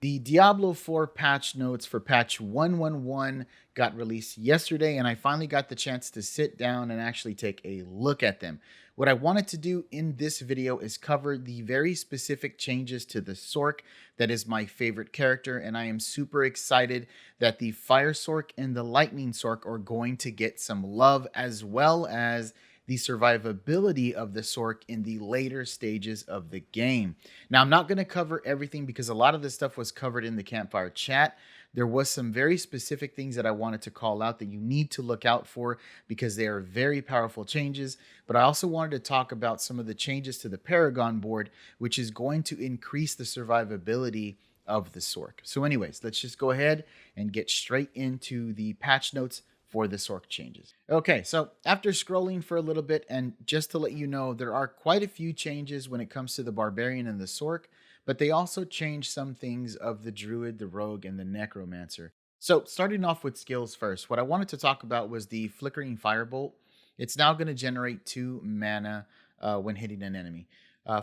The Diablo IV patch notes for patch 111 got released yesterday, and I finally got the chance to sit down and actually take a look at them. What I wanted to do in this video is cover the very specific changes to the Sorc that is my favorite character, and I am super excited that the Fire Sorc and the Lightning Sorc are going to get some love, as well as the survivability of the Sorc in the later stages of the game. Now, I'm not going to cover everything because a lot of this stuff was covered in the campfire chat. There was some very specific things that I wanted to call out that you need to look out for because they are very powerful changes. But I also wanted to talk about some of the changes to the Paragon board, which is going to increase the survivability of the Sorc. So anyways, let's just go ahead and get straight into the patch notes for the Sorc changes. Okay, so after scrolling for a little bit, and just to let you know, there are quite a few changes when it comes to the Barbarian and the Sorc, but they also changed some things of the Druid, the Rogue, and the Necromancer. So starting off with skills first, what I wanted to talk about was the Flickering Firebolt. It's now going to generate 2 mana when hitting an enemy.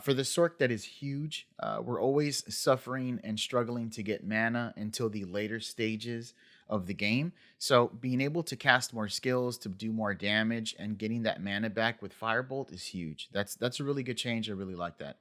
For the Sorc, that is huge. We're always suffering and struggling to get mana until the later stages of the game. So being able to cast more skills to do more damage and getting that mana back with Firebolt is huge. That's a really good change. I really like that.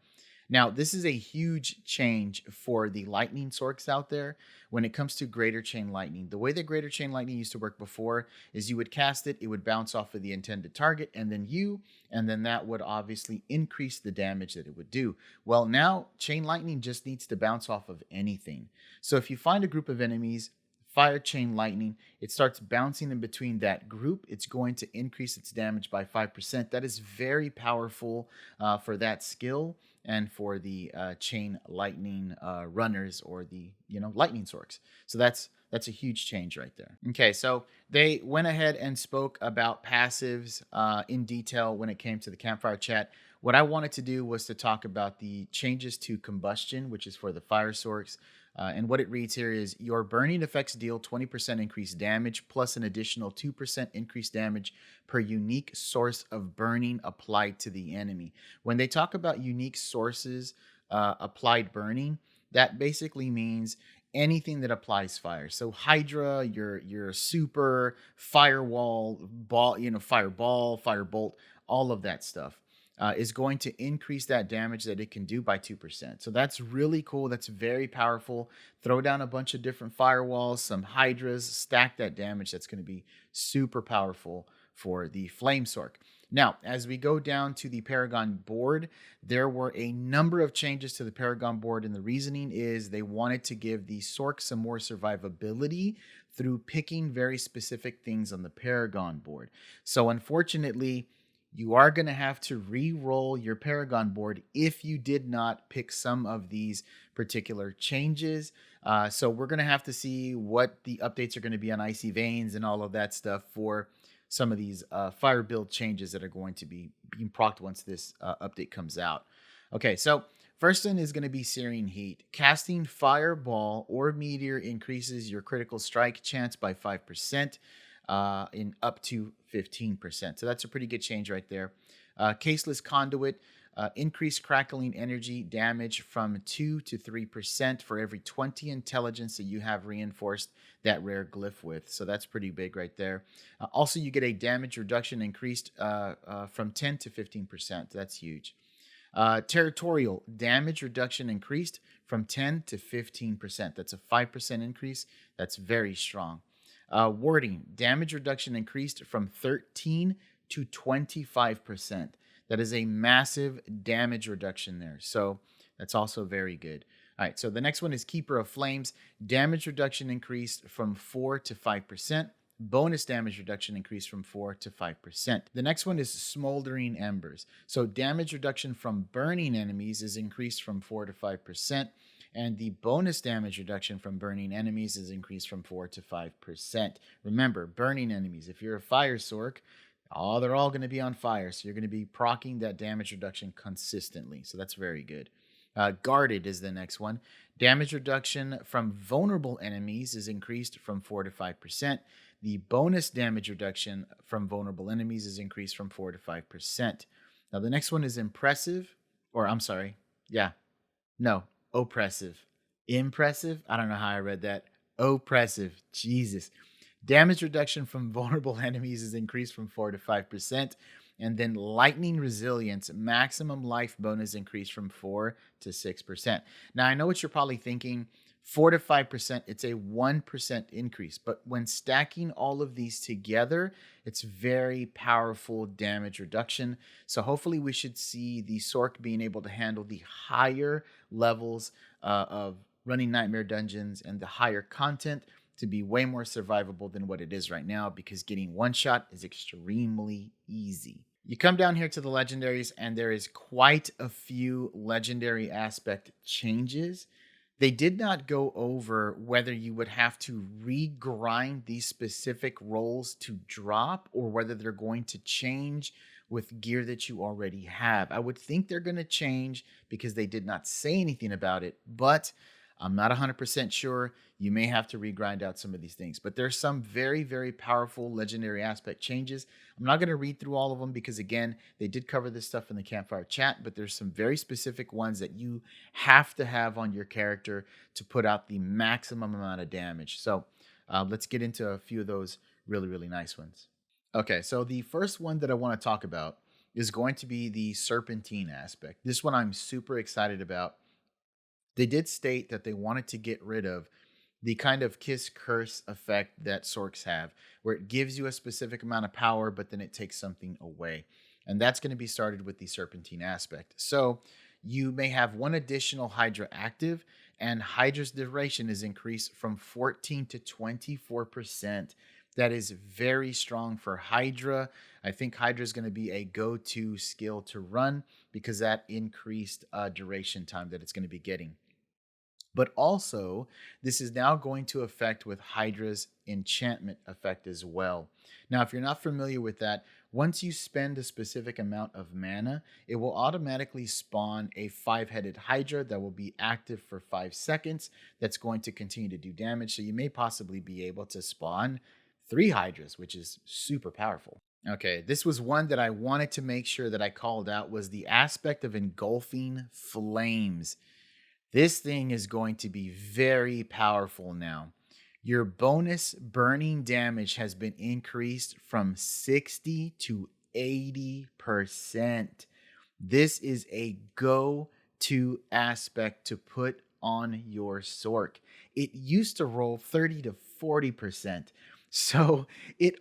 Now, this is a huge change for the lightning sorcs out there when it comes to Greater Chain Lightning. The way that Greater Chain Lightning used to work before is you would cast it, it would bounce off of the intended target, and then that would obviously increase the damage that it would do. Well, now Chain Lightning just needs to bounce off of anything. So if you find a group of enemies, fire Chain Lightning, it starts bouncing in between that group. It's going to increase its damage by 5%. That is very powerful for that skill and for the Chain Lightning runners, or the Lightning Sorcs. So that's a huge change right there. Okay, so they went ahead and spoke about passives in detail when it came to the campfire chat. What I wanted to do was to talk about the changes to combustion, which is for the fire sorcs. And what it reads here is your burning effects deal 20% increased damage plus an additional 2% increased damage per unique source of burning applied to the enemy. When they talk about unique sources applied burning, that basically means anything that applies fire. So Hydra, your super firewall, ball, fireball, firebolt, all of that stuff. Is going to increase that damage that it can do by 2%. So that's really cool. That's very powerful. Throw down a bunch of different firewalls, some hydras, stack that damage. That's going to be super powerful for the Flame Sorc. Now, as we go down to the Paragon board, there were a number of changes to the Paragon board, and the reasoning is they wanted to give the Sorc some more survivability through picking very specific things on the Paragon board. So unfortunately, you are going to have to re-roll your Paragon board if you did not pick some of these particular changes. So we're going to have to see what the updates are going to be on Icy Veins and all of that stuff for some of these fire build changes that are going to be being procced once this update comes out. Okay, so first one is going to be Searing Heat. Casting Fireball or Meteor increases your critical strike chance by 5%. In up to 15%. So that's a pretty good change right there. Caseless Conduit, increased crackling energy damage from 2 to 3% for every 20 intelligence that you have reinforced that rare glyph with. So that's pretty big right there. Also, you get a damage reduction increased from 10 to 15%. That's huge. Territorial damage reduction increased from 10 to 15%. That's a 5% increase. That's very strong. Warding, damage reduction increased from 13 to 25%. That is a massive damage reduction there. So that's also very good. All right, so the next one is Keeper of Flames. Damage reduction increased from 4 to 5%. Bonus damage reduction increased from 4 to 5%. The next one is Smoldering Embers. So damage reduction from burning enemies is increased from 4 to 5%. And the bonus damage reduction from burning enemies is increased from 4 to 5%. Remember, burning enemies, if you're a fire sorc, they're all going to be on fire. So you're going to be proccing that damage reduction consistently. So that's very good. Guarded is the next one. Damage reduction from vulnerable enemies is increased from 4 to 5%. The bonus damage reduction from vulnerable enemies is increased from 4 to 5%. Now, the next one is Impressive, or I'm sorry. Yeah. No. Oppressive. Impressive. I don't know how I read that. Oppressive. Jesus. Damage reduction from vulnerable enemies is increased from 4 to 5%. And then lightning resilience, maximum life bonus increased from 4 to 6%. Now, I know what you're probably thinking. 4 to 5%, it's a 1% increase. But when stacking all of these together, it's very powerful damage reduction. So hopefully we should see the Sorc being able to handle the higher levels of running nightmare dungeons and the higher content to be way more survivable than what it is right now, because getting one shot is extremely easy. You come down here to the legendaries, and there is quite a few legendary aspect changes. They did not go over whether you would have to regrind these specific roles to drop, or whether they're going to change with gear that you already have. I would think they're going to change because they did not say anything about it, but I'm not 100% sure. You may have to regrind out some of these things, but there's some very, very powerful legendary aspect changes. I'm not going to read through all of them because, again, they did cover this stuff in the campfire chat, but there's some very specific ones that you have to have on your character to put out the maximum amount of damage. So let's get into a few of those really, really nice ones. Okay, so the first one that I want to talk about is going to be the serpentine aspect. This one I'm super excited about. They did state that they wanted to get rid of the kind of kiss curse effect that Sorcs have, where it gives you a specific amount of power, but then it takes something away. And that's going to be started with the serpentine aspect. So you may have one additional Hydra active, and Hydra's duration is increased from 14 to 24%. That is very strong for Hydra. I think Hydra is going to be a go-to skill to run because that increased duration time that it's going to be getting. But also, this is now going to affect with Hydra's enchantment effect as well. Now, if you're not familiar with that, once you spend a specific amount of mana, it will automatically spawn a 5-headed Hydra that will be active for 5 seconds. That's going to continue to do damage. So you may possibly be able to spawn 3 Hydras, which is super powerful. Okay, this was one that I wanted to make sure that I called out, was the aspect of engulfing flames. This thing is going to be very powerful now. Your bonus burning damage has been increased from 60 to 80%. This is a go-to aspect to put on your Sorc. It used to roll 30 to 40%. So it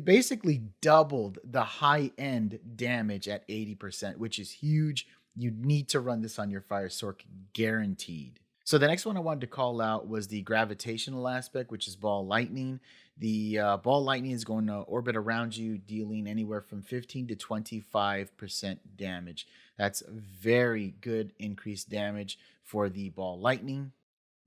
basically doubled the high-end damage at 80%, which is huge. You need to run this on your Fire Sorc, guaranteed. So the next one I wanted to call out was the gravitational aspect, which is ball lightning. The ball lightning is going to orbit around you, dealing anywhere from 15 to 25% damage. That's very good increased damage for the ball lightning.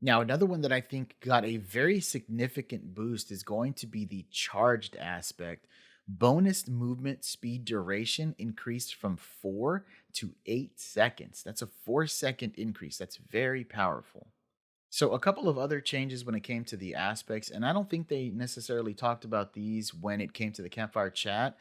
Now, another one that I think got a very significant boost is going to be the charged aspect. Bonus movement speed duration increased from 4 to 8 seconds. That's a 4-second increase. That's very powerful. So a couple of other changes when it came to the aspects, and I don't think they necessarily talked about these when it came to the campfire chat,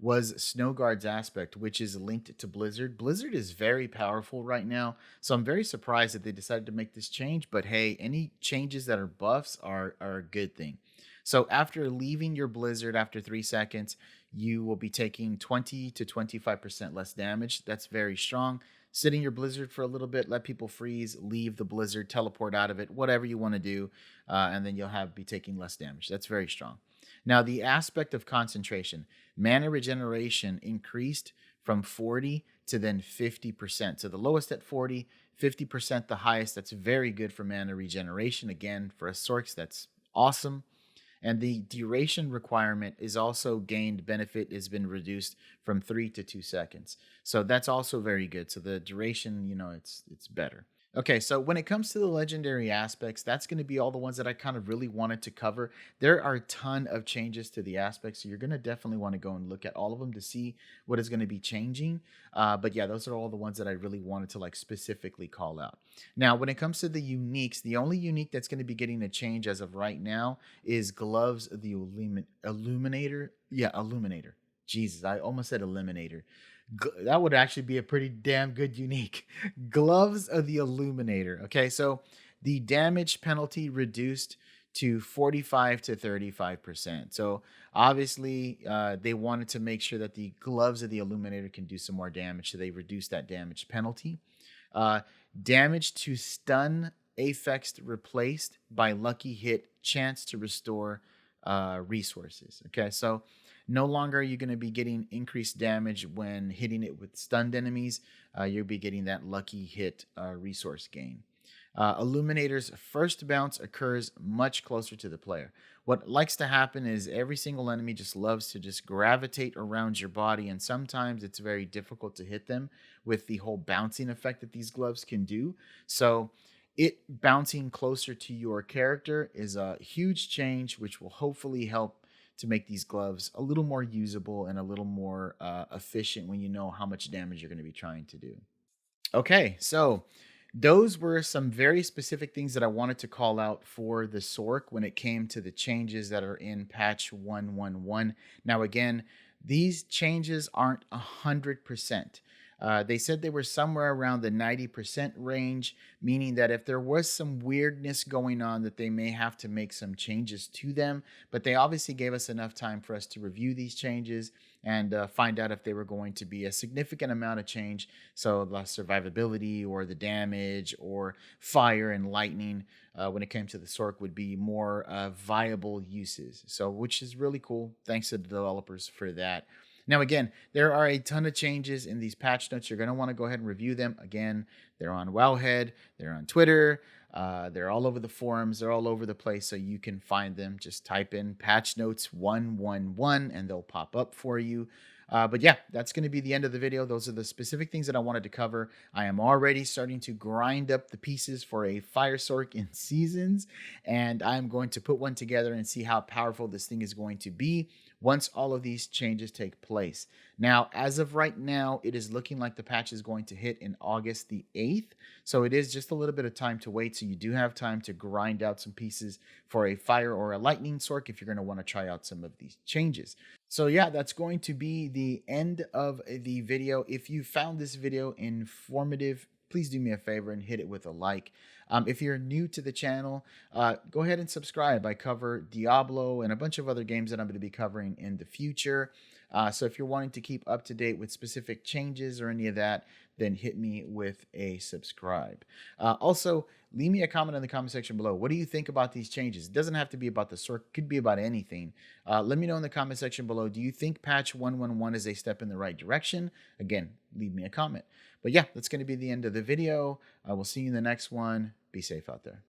was Snowguard's aspect, which is linked to Blizzard. Blizzard is very powerful right now, so I'm very surprised that they decided to make this change, but hey, any changes that are buffs are a good thing. So after leaving your Blizzard after 3 seconds, you will be taking 20 to 25% less damage. That's very strong. Sitting your Blizzard for a little bit, let people freeze, leave the Blizzard, teleport out of it, whatever you want to do, and then you'll be taking less damage. That's very strong. Now, the aspect of concentration, mana regeneration increased from 40 to then 50%. So the lowest at 40, 50% the highest. That's very good for mana regeneration. Again, for a Sorc, that's awesome. And the duration requirement is also gained benefit, has been reduced from 3 to 2 seconds. So that's also very good. So the duration, it's better. Okay, so when it comes to the legendary aspects, that's going to be all the ones that I kind of really wanted to cover. There are a ton of changes to the aspects, so you're going to definitely want to go and look at all of them to see what is going to be changing. But yeah, those are all the ones that I really wanted to specifically call out. Now, when it comes to the uniques, the only unique that's going to be getting a change as of right now is Gloves the Illuminator. Yeah, Illuminator. Jesus, I almost said Eliminator. That would actually be a pretty damn good unique. Gloves of the Illuminator. Okay, so the damage penalty reduced to 45 to 35%. So obviously, they wanted to make sure that the gloves of the Illuminator can do some more damage, so they reduced that damage penalty. Uh, Damage to stun affixed replaced by lucky hit, chance to restore resources. Okay, so no longer are you going to be getting increased damage when hitting it with stunned enemies. You'll be getting that lucky hit resource gain. Illuminator's first bounce occurs much closer to the player. What likes to happen is every single enemy just loves to just gravitate around your body, and sometimes it's very difficult to hit them with the whole bouncing effect that these gloves can do. So, it bouncing closer to your character is a huge change, which will hopefully help to make these gloves a little more usable and a little more efficient when you know how much damage you're going to be trying to do. Okay, so those were some very specific things that I wanted to call out for the Sorc when it came to the changes that are in patch 111. Now, again, these changes aren't 100%. They said they were somewhere around the 90% range, meaning that if there was some weirdness going on, that they may have to make some changes to them. But they obviously gave us enough time for us to review these changes and find out if they were going to be a significant amount of change. So the survivability or the damage or fire and lightning when it came to the Sorc would be more viable uses. So which is really cool. Thanks to the developers for that. Now, again, there are a ton of changes in these patch notes. You're going to want to go ahead and review them. Again, they're on WOWHEAD, they're on Twitter, they're all over the forums, they're all over the place, so you can find them. Just type in patch notes 111 and they'll pop up for you. But yeah, that's going to be the end of the video. Those are the specific things that I wanted to cover. I am already starting to grind up the pieces for a Fire Sorc in Seasons, and I'm going to put one together and see how powerful this thing is going to be once all of these changes take place. Now, as of right now, it is looking like the patch is going to hit in August the 8th. So it is just a little bit of time to wait. So you do have time to grind out some pieces for a fire or a lightning Sorc if you're going to want to try out some of these changes. So yeah, that's going to be the end of the video. If you found this video informative, please do me a favor and hit it with a like. If you're new to the channel, go ahead and subscribe. I cover Diablo and a bunch of other games that I'm going to be covering in the future. So if you're wanting to keep up to date with specific changes or any of that, then hit me with a subscribe. Also, leave me a comment in the comment section below. What do you think about these changes? It doesn't have to be about the Sorc. It could be about anything. Let me know in the comment section below. Do you think patch 111 is a step in the right direction? Again, leave me a comment. But yeah, that's going to be the end of the video. I will see you in the next one. Be safe out there.